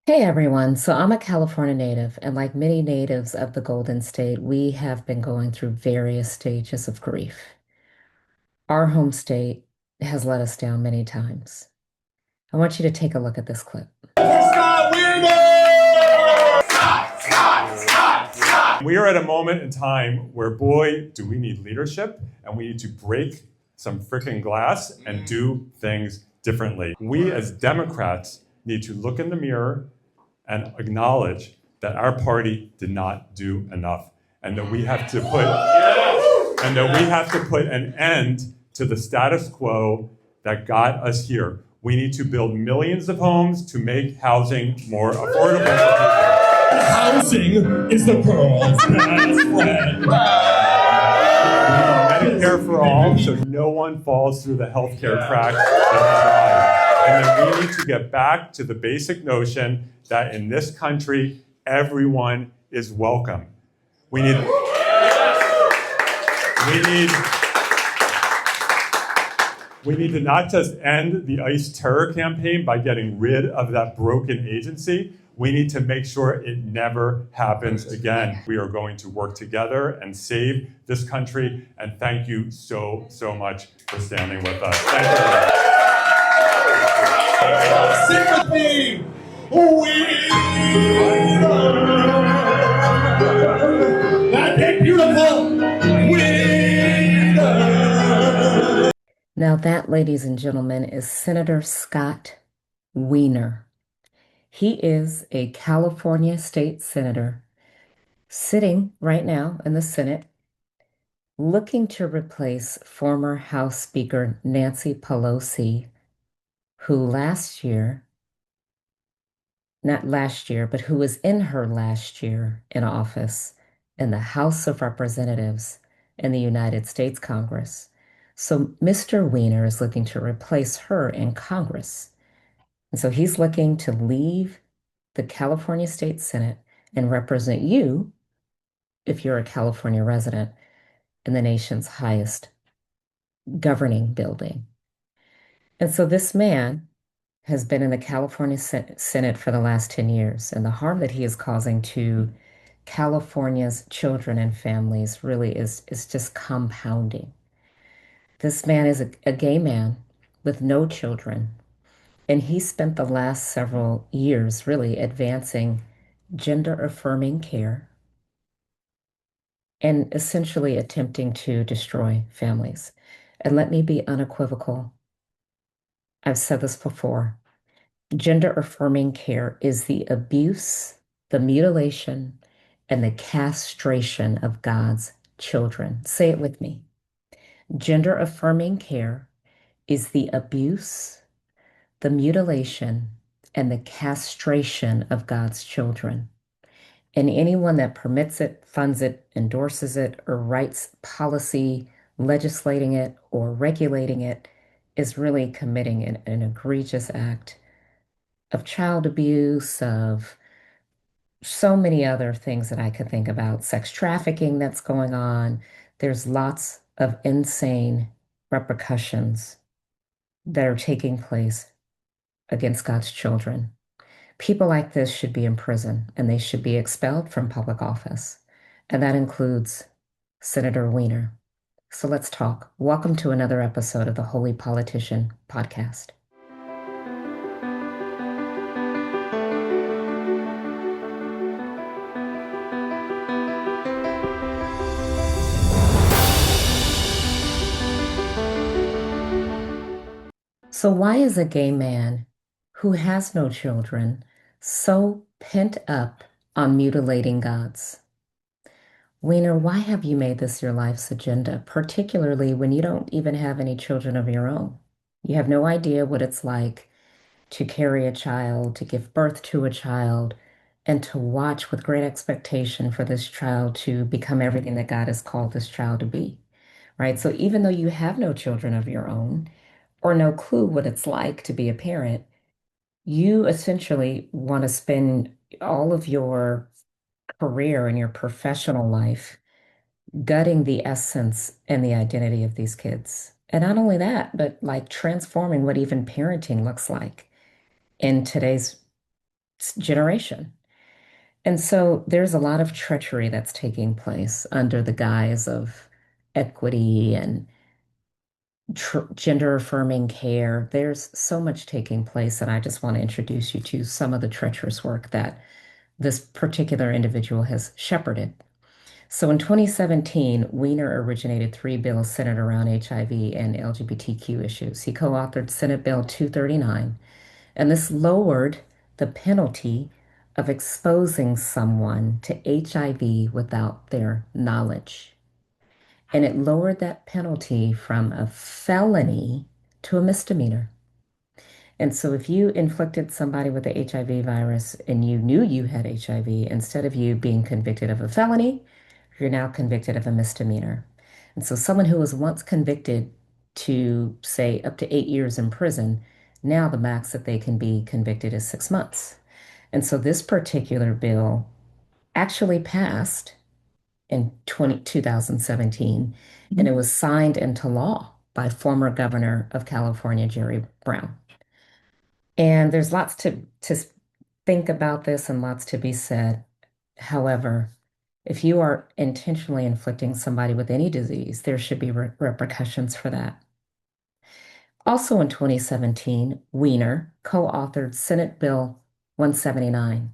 Hey everyone, so I'm a California native, and like many natives of the Golden State, we have been going through various stages of grief. Our home state has let us down many times. I want you to take a look at this clip. Scott Weiner! We are at a moment in time where, boy, do we need leadership and we need to break some freaking glass and do things differently. We as Democrats need to look in the mirror and acknowledge that our party did not do enough and that we have to put an end to the status quo that got us here. We need to build millions of homes to make housing more affordable for people. Housing is the pearl's best friend. Medicare for all, so no one falls through the healthcare cracks. And then we need to get back to the basic notion that in this country, everyone is welcome. We need to not just end the ICE terror campaign by getting rid of that broken agency. We need to make sure it never happens again. We are going to work together and save this country. And thank you so much for standing with us. Thank Sing with me. That ain't beautiful. Now, that, ladies and gentlemen, is Senator Scott Wiener. He is a California state senator sitting right now in the Senate looking to replace former House Speaker Nancy Pelosi, who not last year, but who was in her last year in office in the House of Representatives in the United States Congress. So Mr. Wiener is looking to replace her in Congress. And so he's looking to leave the California State Senate and represent you, if you're a California resident, in the nation's highest governing building. And so this man has been in the California Senate for the last 10 years, and the harm that he is causing to California's children and families really is just compounding. This man is a gay man with no children, and he spent the last several years really advancing gender affirming care and essentially attempting to destroy families. And let me be unequivocal. I've said this before. Gender affirming care is the abuse, the mutilation, and the castration of God's children. Say it with me. Gender affirming care is the abuse, the mutilation, and the castration of God's children. And anyone that permits it, funds it, endorses it, or writes policy legislating it or regulating it is really committing an egregious act of child abuse, of so many other things that I could think about, sex trafficking that's going on. There's lots of insane repercussions that are taking place against God's children. People like this should be in prison and they should be expelled from public office. And that includes Senator Wiener. So let's talk. Welcome to another episode of the Holy Politician Podcast. So, why is a gay man who has no children so pent up on mutilating gods? Wiener, why have you made this your life's agenda, particularly when you don't even have any children of your own? You have no idea what it's like to carry a child, to give birth to a child, and to watch with great expectation for this child to become everything that God has called this child to be, right? So even though you have no children of your own or no clue what it's like to be a parent, you essentially want to spend all of your career and your professional life gutting the essence and the identity of these kids. And not only that, but like transforming what even parenting looks like in today's generation. And so there's a lot of treachery that's taking place under the guise of equity and gender affirming care. There's so much taking place that I just want to introduce you to some of the treacherous work that this particular individual has shepherded. So in 2017, Weiner originated three bills centered around HIV and LGBTQ issues. He co-authored Senate Bill 239, and this lowered the penalty of exposing someone to HIV without their knowledge. And it lowered that penalty from a felony to a misdemeanor. And so if you inflicted somebody with the HIV virus and you knew you had HIV, instead of you being convicted of a felony, you're now convicted of a misdemeanor. And so someone who was once convicted to, say, up to 8 years in prison, now the max that they can be convicted is 6 months. And so this particular bill actually passed in 2017, and it was signed into law by former governor of California, Jerry Brown. And there's lots to think about this and lots to be said. However, if you are intentionally inflicting somebody with any disease, there should be repercussions for that. Also in 2017, Weiner co-authored Senate Bill 179,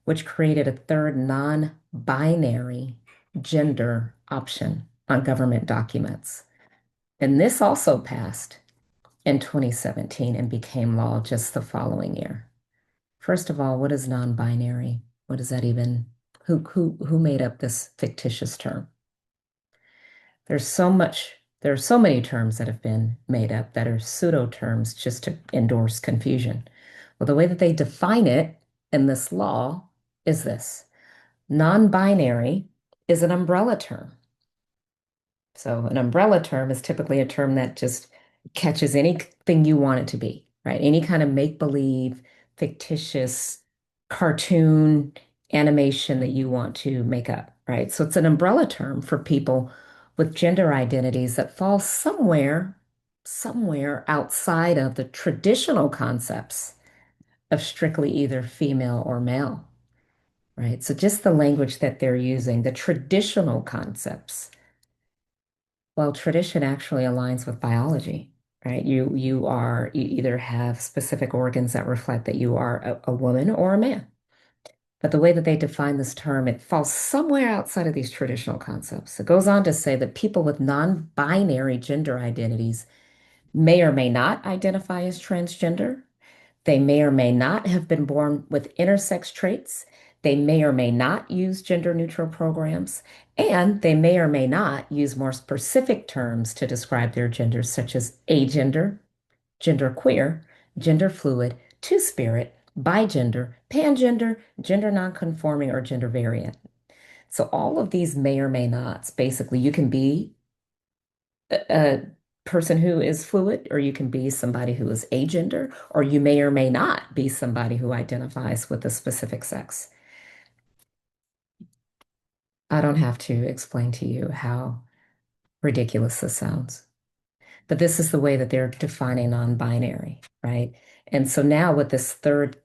which created a third non-binary gender option on government documents. And this also passed in 2017 and became law just the following year. First of all, what is non-binary? What does that even, who made up this fictitious term? There are so many terms that have been made up that are pseudo terms just to endorse confusion. Well, the way that they define it in this law is this. Non-binary is an umbrella term. So an umbrella term is typically a term that just catches anything you want it to be, right? Any kind of make-believe, fictitious, cartoon animation that you want to make up, right? So it's an umbrella term for people with gender identities that fall somewhere outside of the traditional concepts of strictly either female or male, right? So just the language that they're using, the traditional concepts. Well, tradition actually aligns with biology, right? You either have specific organs that reflect that you are a woman or a man. But the way that they define this term, it falls somewhere outside of these traditional concepts. It goes on to say that people with non-binary gender identities may or may not identify as transgender. They may or may not have been born with intersex traits. They may or may not use gender neutral programs. And they may or may not use more specific terms to describe their genders, such as agender, genderqueer, gender fluid, two-spirit, bigender, pangender, gender nonconforming, or gender variant. So all of these may or may nots, basically, you can be a person who is fluid, or you can be somebody who is agender, or you may or may not be somebody who identifies with a specific sex. I don't have to explain to you how ridiculous this sounds, but this is the way that they're defining non-binary, right? And so now with this third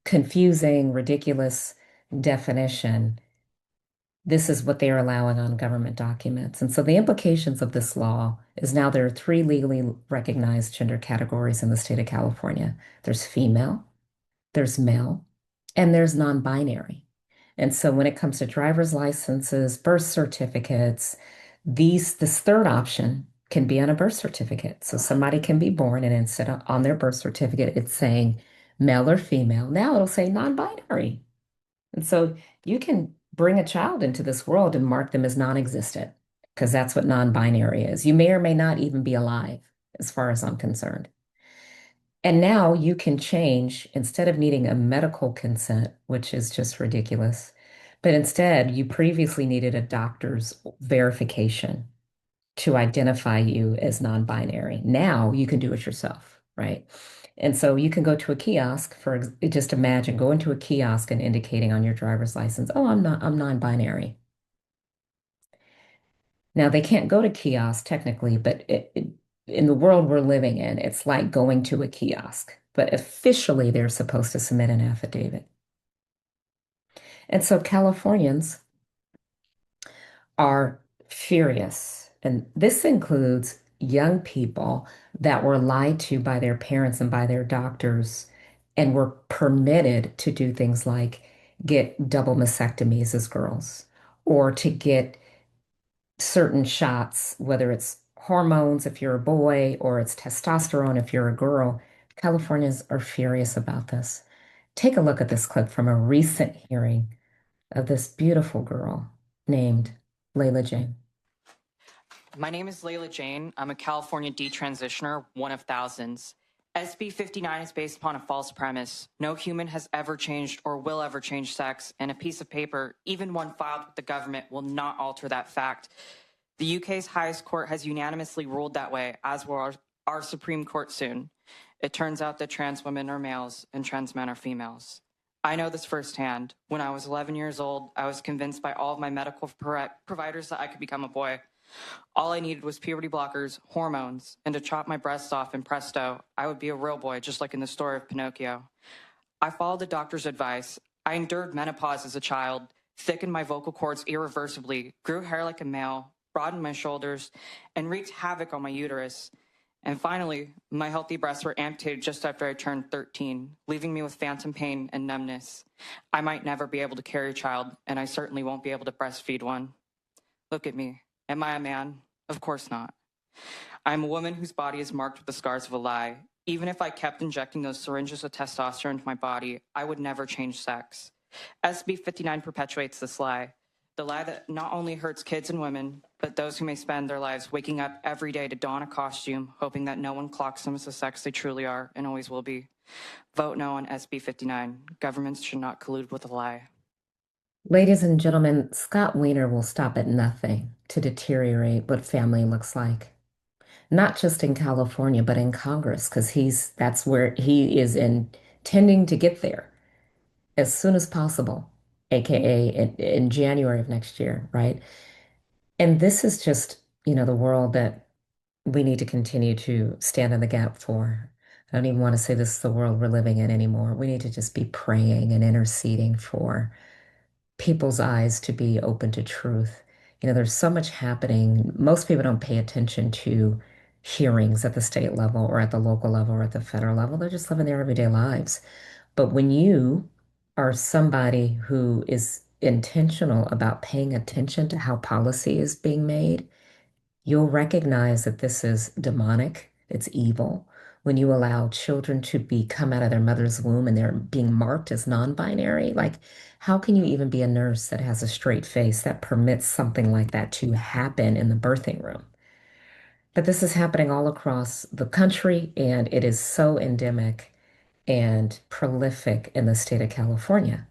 confusing, ridiculous definition, this is what they are allowing on government documents. And so the implications of this law is now there are three legally recognized gender categories in the state of California. There's female, there's male, and there's non-binary. And so when it comes to driver's licenses, birth certificates, this third option can be on a birth certificate. So somebody can be born and instead of on their birth certificate, it's saying male or female. Now it'll say non-binary. And so you can bring a child into this world and mark them as non-existent because that's what non-binary is. You may or may not even be alive, as far as I'm concerned. And now you can change instead of needing a medical consent, which is just ridiculous, but instead you previously needed a doctor's verification to identify you as non-binary. Now you can do it yourself, right? And so you can go to a kiosk just imagine going to a kiosk and indicating on your driver's license, oh, I'm non-binary. Now they can't go to kiosk technically, but in the world we're living in, it's like going to a kiosk, but officially they're supposed to submit an affidavit. And so Californians are furious. And this includes young people that were lied to by their parents and by their doctors and were permitted to do things like get double mastectomies as girls or to get certain shots, whether it's hormones if you're a boy or it's testosterone if you're a girl. Californians are furious about this. Take a look at this clip from a recent hearing of this beautiful girl named Layla Jane. My name is Layla Jane. I'm a California detransitioner, one of thousands. SB 59 is based upon a false premise. No human has ever changed or will ever change sex, and a piece of paper, even one filed with the government, will not alter that fact. The UK's highest court has unanimously ruled that way, as will our Supreme Court soon. It turns out that trans women are males and trans men are females. I know this firsthand. When I was 11 years old, I was convinced by all of my medical providers that I could become a boy. All I needed was puberty blockers, hormones, and to chop my breasts off, and presto, I would be a real boy, just like in the story of Pinocchio. I followed the doctor's advice. I endured menopause as a child, thickened my vocal cords irreversibly, grew hair like a male, broadened my shoulders, and wreaked havoc on my uterus. And finally, my healthy breasts were amputated just after I turned 13, leaving me with phantom pain and numbness. I might never be able to carry a child, and I certainly won't be able to breastfeed one. Look at me. Am I a man? Of course not. I'm a woman whose body is marked with the scars of a lie. Even if I kept injecting those syringes of testosterone into my body, I would never change sex. SB 59 perpetuates this lie. The lie that not only hurts kids and women, but those who may spend their lives waking up every day to don a costume, hoping that no one clocks them as the sex they truly are and always will be. Vote no on SB 59. Governments should not collude with a lie. Ladies and gentlemen, Scott Wiener will stop at nothing to deteriorate what family looks like. Not just in California, but in Congress, because that's where he is intending to get there as soon as possible, aka in January of next year, right? And this is just, the world that we need to continue to stand in the gap for. I don't even want to say this is the world we're living in anymore. We need to just be praying and interceding for people's eyes to be open to truth. There's so much happening. Most people don't pay attention to hearings at the state level or at the local level or at the federal level. They're just living their everyday lives. But when you are somebody who is intentional about paying attention to how policy is being made, you'll recognize that this is demonic, it's evil. When you allow children to come out of their mother's womb and they're being marked as non-binary, like how can you even be a nurse that has a straight face that permits something like that to happen in the birthing room? But this is happening all across the country, and it is so endemic and prolific in the state of California,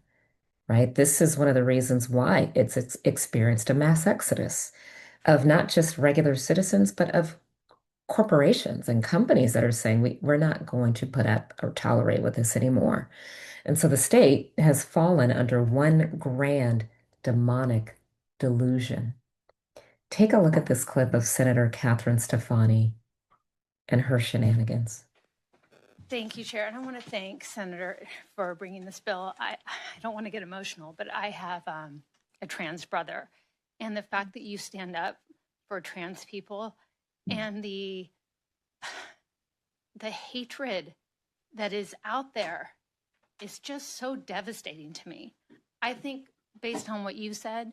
right? This is one of the reasons why it's experienced a mass exodus of not just regular citizens, but of corporations and companies that are saying we're not going to put up or tolerate with this anymore. And so the state has fallen under one grand demonic delusion. Take a look at this clip of Senator Catherine Stefani and her shenanigans. Thank you, Chair. And I want to thank Senator for bringing this bill. I don't want to get emotional, but I have a trans brother. And the fact that you stand up for trans people and the hatred that is out there is just so devastating to me. I think based on what you said,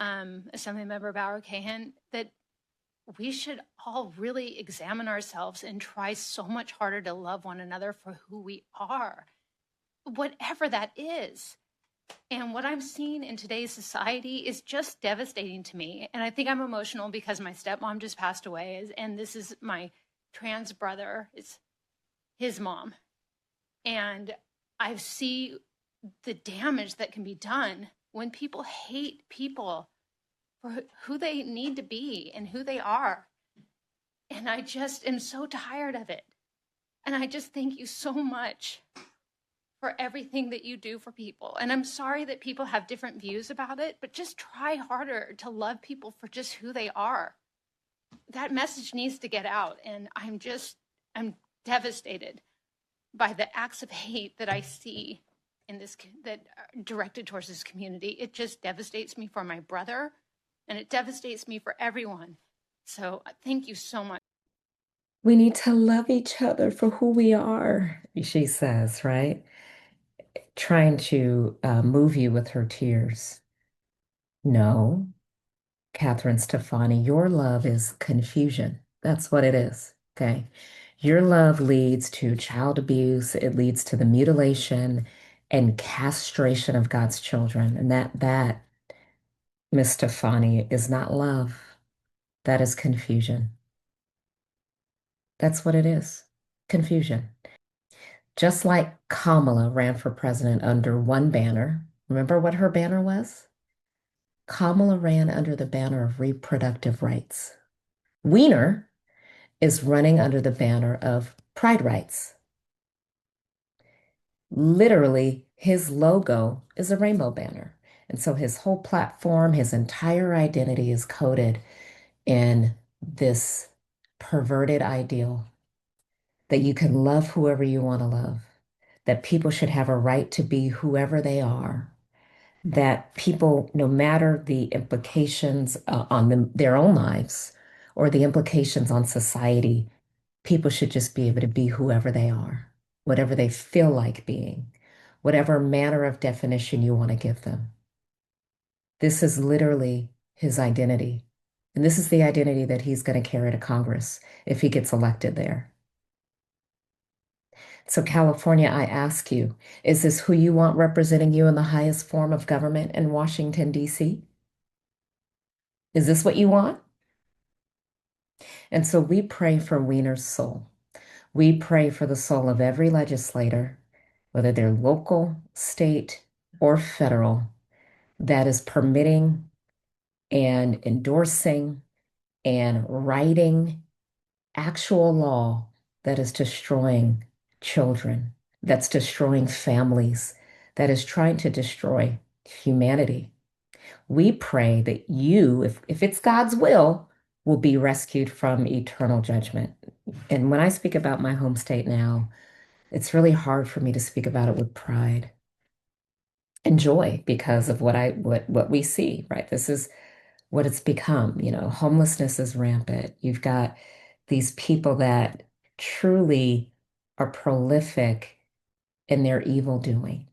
Assemblymember Bauer Cahan, that we should all really examine ourselves and try so much harder to love one another for who we are, whatever that is. And what I'm seeing in today's society is just devastating to me. And I think I'm emotional because my stepmom just passed away, and this is my trans brother. It's his mom. And I see the damage that can be done when people hate people for who they need to be and who they are. And I just am so tired of it. And I just thank you so much for everything that you do for people. And I'm sorry that people have different views about it, but just try harder to love people for just who they are. that message needs to get out. And I'm devastated by the acts of hate that I see in this, that are directed towards this community. It just devastates me for my brother, and it devastates me for everyone. So thank you so much. We need to love each other for who we are, she says, right? Trying to move you with her tears. No, Catherine Stefani, your love is confusion. That's what it is. Okay. Your love leads to child abuse, it leads to the mutilation and castration of God's children. And that, Miss Stefani, is not love. That is confusion. That's what it is. Confusion. Just like Kamala ran for president under one banner. Remember what her banner was? Kamala ran under the banner of reproductive rights. Wiener is running under the banner of pride rights. Literally, his logo is a rainbow banner. And so his whole platform, his entire identity is coded in this perverted ideal that you can love whoever you want to love, that people should have a right to be whoever they are, that people, no matter the implications on their own lives or the implications on society, people should just be able to be whoever they are, whatever they feel like being, whatever manner of definition you want to give them. This is literally his identity. And this is the identity that he's going to carry to Congress if he gets elected there. So, California, I ask you, is this who you want representing you in the highest form of government in Washington, D.C.? Is this what you want? And so we pray for Wiener's soul. We pray for the soul of every legislator, whether they're local, state, or federal, that is permitting and endorsing and writing actual law that is destroying children, that's destroying families, that is trying to destroy humanity. We pray that you, if it's God's will be rescued from eternal judgment. And when I speak about my home state now, it's really hard for me to speak about it with pride and joy because of what we see, right? This is what it's become. You know, homelessness is rampant. You've got these people that truly are prolific in their evil doing.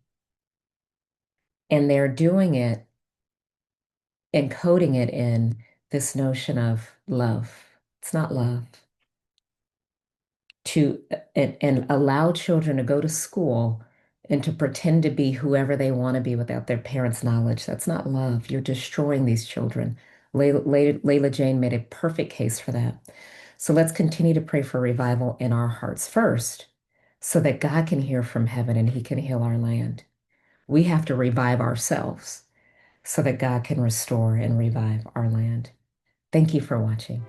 And they're doing it, encoding it in this notion of love. It's not love. And allow children to go to school and to pretend to be whoever they want to be without their parents' knowledge. That's not love. You're destroying these children. Layla Jane made a perfect case for that. So let's continue to pray for revival in our hearts first, so that God can hear from heaven and he can heal our land. We have to revive ourselves so that God can restore and revive our land. Thank you for watching.